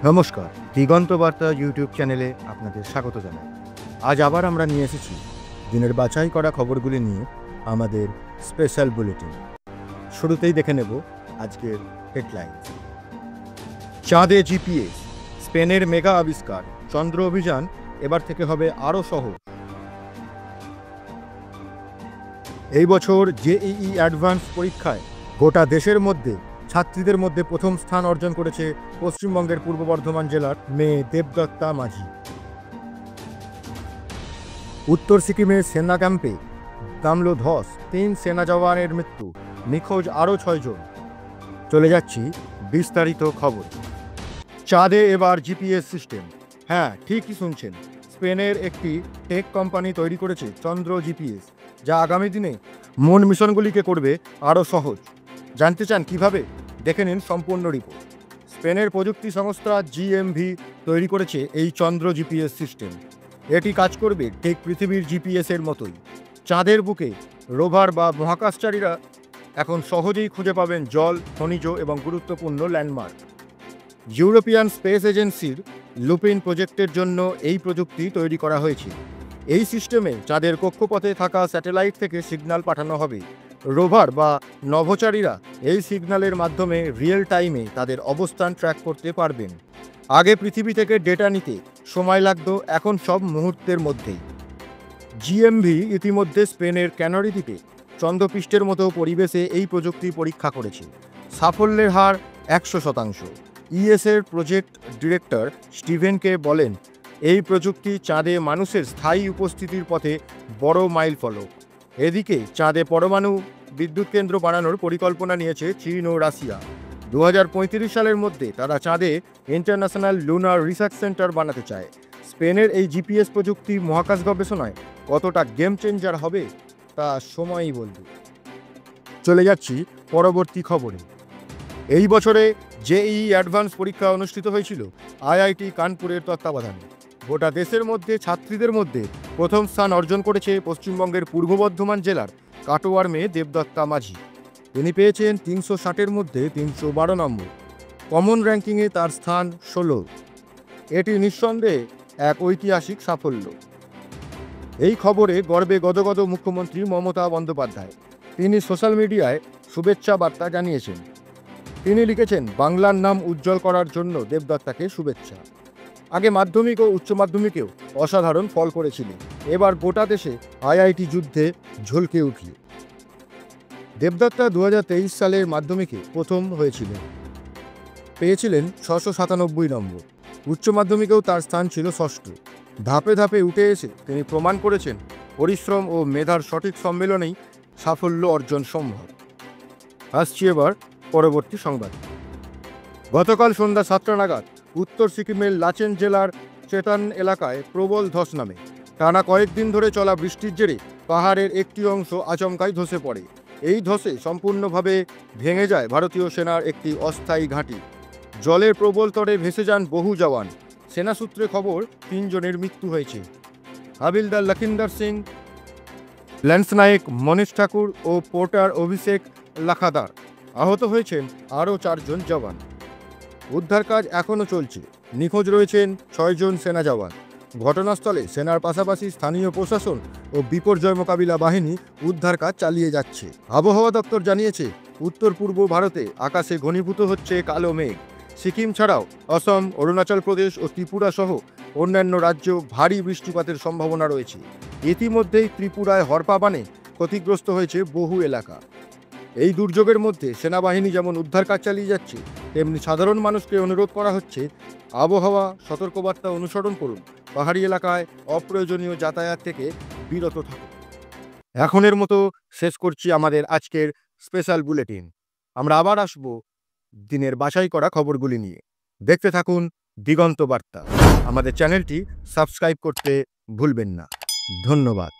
নমস্কার, দিগন্ত বার্তা ইউটিউব চ্যানেলে আপনাদের স্বাগত জানাই। আজ আবার আমরা নিয়ে এসেছি দিনের বাছাই করা খবরগুলি নিয়ে আমাদের স্পেশাল বুলেটিন। শুরুতেই দেখে নেব আজকের হেডলাইন। চাঁদে জিপিএস, স্পেনের মেগা আবিষ্কার, চন্দ্র অভিযান এবার থেকে হবে আরও সহজ। এই বছর জেইই অ্যাডভান্স পরীক্ষায় গোটা দেশের মধ্যে ছাত্রীদের মধ্যে প্রথম স্থান অর্জন করেছে পশ্চিমবঙ্গের পূর্ব বর্ধমান জেলার মেয়ে দেবদত্তা মাঝি। উত্তর সিকিমের সেনা ক্যাম্পে নামল ধস, 3 সেনা জওয়ানের মৃত্যু, নিখোঁজ আরও 6 জন। চলে যাচ্ছি বিস্তারিত খবর। চাঁদে এবার জিপিএস সিস্টেম। হ্যাঁ, ঠিকই শুনছেন, স্পেনের একটি টেক কোম্পানি তৈরি করেছে চন্দ্র জিপিএস, যা আগামী দিনে মূল মিশনগুলিকে করবে আরও সহজ। জানতে চান কিভাবে? দেখে নিন সম্পূর্ণ রিপোর্ট। স্পেনের প্রযুক্তি সংস্থা জিএমভি তৈরি করেছে এই চন্দ্র জিপিএস সিস্টেম। এটি কাজ করবে ঠিক পৃথিবীর জিপিএসের মতোই। চাঁদের বুকে রোভার বা মহাকাশচারীরা এখন সহজেই খুঁজে পাবেন জল, খনিজ এবং গুরুত্বপূর্ণ ল্যান্ডমার্ক। ইউরোপিয়ান স্পেস এজেন্সির লুপিন প্রজেক্টের জন্য এই প্রযুক্তি তৈরি করা হয়েছে। এই সিস্টেমে চাঁদের কক্ষপথে থাকা স্যাটেলাইট থেকে সিগন্যাল পাঠানো হবে। রোভার বা নভোচারীরা এই সিগন্যালের মাধ্যমে রিয়েল টাইমে তাদের অবস্থান ট্র্যাক করতে পারবেন। আগে পৃথিবী থেকে ডেটা নিতে সময় লাগত, এখন সব মুহূর্তের মধ্যেই। জিএমভি ইতিমধ্যে স্পেনের ক্যানারি দ্বীপে চন্দ্রপৃষ্ঠের মতো পরিবেশে এই প্রযুক্তি পরীক্ষা করেছে। সাফল্যের হার 100%। ইএসের প্রজেক্ট ডিরেক্টর স্টিভেনকে বলেন, এই প্রযুক্তি চাঁদে মানুষের স্থায়ী উপস্থিতির পথে বড় মাইল ফলক। এদিকে চাঁদে পরমাণু বিদ্যুৎ কেন্দ্র বানানোর পরিকল্পনা নিয়েছে চীন ও রাশিয়া। 2035 সালের মধ্যে তারা চাঁদে ইন্টারন্যাশনাল লুনার রিসার্চ সেন্টার বানাতে চায়। স্পেনের এই জিপিএস প্রযুক্তি মহাকাশ গবেষণায় কতটা গেম চেঞ্জার হবে তা সময়ই বলবে। চলে যাচ্ছি পরবর্তী খবরে। এই বছরে জেইই অ্যাডভান্স পরীক্ষা অনুষ্ঠিত হয়েছিল আইআইটি কানপুরের তত্ত্বাবধানে। গোটা দেশের মধ্যে ছাত্রীদের মধ্যে প্রথম স্থান অর্জন করেছে পশ্চিমবঙ্গের পূর্ব বর্ধমান জেলার কাটোয়ার মেয়ে দেবদত্তা মাঝি। তিনি পেয়েছেন 360-এর মধ্যে 312 নম্বর। কমন র্যাঙ্কিংয়ে তার স্থান 16। এটি নিঃসন্দেহে এক ঐতিহাসিক সাফল্য। এই খবরে গর্বে গদগদ মুখ্যমন্ত্রী মমতা বন্দ্যোপাধ্যায়। তিনি সোশ্যাল মিডিয়ায় শুভেচ্ছা বার্তা জানিয়েছেন। তিনি লিখেছেন, বাংলার নাম উজ্জ্বল করার জন্য দেবদত্তাকে শুভেচ্ছা। আগে মাধ্যমিক ও উচ্চ মাধ্যমিকেও অসাধারণ ফল করেছিলেন, এবার গোটা দেশে আইআইটি যুদ্ধে ঝলকে উঠল। দেবদত্তা 2023 সালের মাধ্যমিকে প্রথম হয়েছিলেন, পেয়েছিলেন 697 নম্বর। উচ্চ মাধ্যমিকেও তার স্থান ছিল 6ষ্ঠ। ধাপে ধাপে উঠে এসে তিনি প্রমাণ করেছেন পরিশ্রম ও মেধার সঠিক সম্মেলনেই সাফল্য অর্জন সম্ভব। আসছি এবার পরবর্তী সংবাদ। গতকাল সন্ধ্যা 7টা নাগাদ উত্তর সিকিমের লাচেন জেলার চেতান এলাকায় প্রবল ধস নামে। টানা কয়েকদিন ধরে চলা বৃষ্টির জেরে পাহাড়ের একটি অংশ আচমকাই ধসে পড়ে। এই ধসে সম্পূর্ণভাবে ভেঙে যায় ভারতীয় সেনার একটি অস্থায়ী ঘাঁটি। জলের প্রবল তরে ভেসে যান বহু জওয়ান। সেনা সূত্রে খবর, 3 জনের মৃত্যু হয়েছে। হাবিলদার লখিন্দর সিং, ল্যান্স নায়েক মনীষ ঠাকুর ও পোর্টার অভিষেক লাখাদার। আহত হয়েছেন আরও 4 জন জওয়ান। উদ্ধার কাজ এখনও চলছে। নিখোঁজ রয়েছেন 6 জন সেনা জওয়ান। ঘটনাস্থলে সেনার পাশাপাশি স্থানীয় প্রশাসন ও বিপর্যয় মোকাবিলা বাহিনী উদ্ধার কাজ চালিয়ে যাচ্ছে। আবহাওয়া দপ্তর জানিয়েছে, উত্তর পূর্ব ভারতে আকাশে ঘনীভূত হচ্ছে কালো মেঘ। সিকিম ছাড়াও অসম, অরুণাচল প্রদেশ ও ত্রিপুরা সহ অন্যান্য রাজ্যেও ভারী বৃষ্টিপাতের সম্ভাবনা রয়েছে। ইতিমধ্যেই ত্রিপুরায় হরপা বানে ক্ষতিগ্রস্ত হয়েছে বহু এলাকা। এই দুর্যোগের মধ্যে সেনাবাহিনী যেমন উদ্ধার কাজ চালিয়ে যাচ্ছে, তেমনি সাধারণ মানুষকে অনুরোধ করা হচ্ছে আবহাওয়া সতর্কবার্তা অনুসরণ করুন, পাহাড়ি এলাকায় অপ্রয়োজনীয় যাতায়াত থেকে বিরত থাকুন। এখনের মতো শেষ করছি আমাদের আজকের স্পেশাল বুলেটিন। আমরা আবার আসব দিনের বাছাই করা খবরগুলি নিয়ে। দেখতে থাকুন দিগন্ত বার্তা। আমাদের চ্যানেলটি সাবস্ক্রাইব করতে ভুলবেন না। ধন্যবাদ।